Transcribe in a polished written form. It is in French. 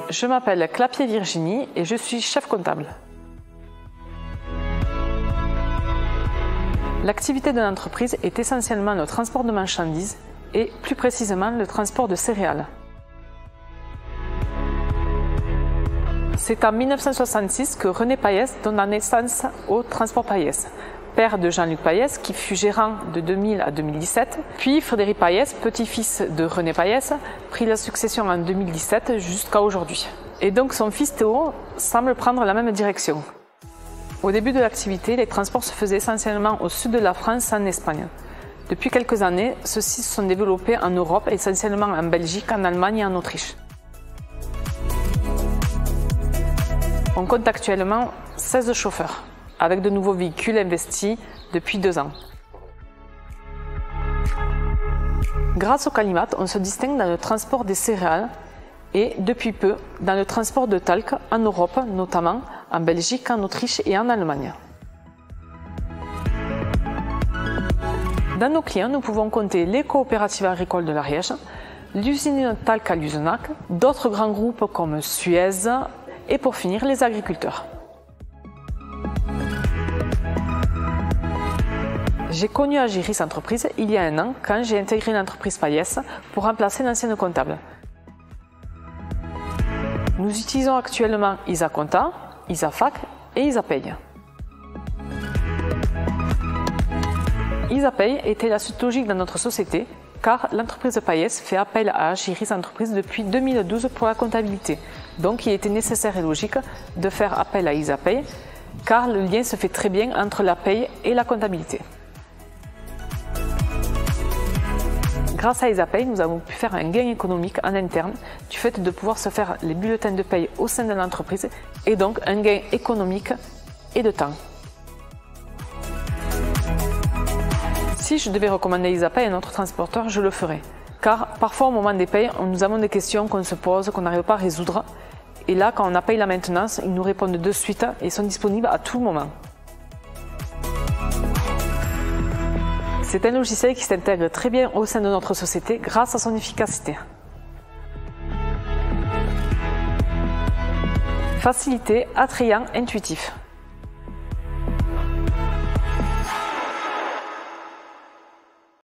Je m'appelle Clapier Virginie et je suis chef comptable. L'activité de l'entreprise est essentiellement le transport de marchandises et plus précisément le transport de céréales. C'est en 1966 que René Payès donne la naissance au transport Payès, père de Jean-Luc Payès qui fut gérant de 2000 à 2017, puis Frédéric Payès, petit-fils de René Payès, prit la succession en 2017 jusqu'à aujourd'hui. Et donc son fils Théo semble prendre la même direction. Au début de l'activité, les transports se faisaient essentiellement au sud de la France, en Espagne. Depuis quelques années, ceux-ci se sont développés en Europe, essentiellement en Belgique, en Allemagne et en Autriche. On compte actuellement 16 chauffeurs, avec de nouveaux véhicules investis depuis 2 ans. Grâce au Qualimat, on se distingue dans le transport des céréales et, depuis peu, dans le transport de talc en Europe, notamment en Belgique, en Autriche et en Allemagne. Dans nos clients, nous pouvons compter les coopératives agricoles de l'Ariège, l'usine talc à Luzenac, d'autres grands groupes comme Suez et pour finir les agriculteurs. J'ai connu Agiris Entreprises il y a 1 an quand j'ai intégré l'entreprise Payès pour remplacer l'ancienne comptable. Nous utilisons actuellement Isaconta, Isafac et Isapay. Isapay était la suite logique dans notre société car l'entreprise Payès fait appel à Agiris Entreprises depuis 2012 pour la comptabilité. Donc il était nécessaire et logique de faire appel à Isapay car le lien se fait très bien entre la paye et la comptabilité. Grâce à Isapay, nous avons pu faire un gain économique en interne du fait de pouvoir se faire les bulletins de paye au sein de l'entreprise et donc un gain économique et de temps. Si je devais recommander Isapay à un autre transporteur, je le ferais. Car parfois au moment des payes, nous avons des questions qu'on se pose, qu'on n'arrive pas à résoudre. Et là, quand on a payé la maintenance, ils nous répondent de suite et sont disponibles à tout moment. C'est un logiciel qui s'intègre très bien au sein de notre société grâce à son efficacité. Facilité, attrayant, intuitif.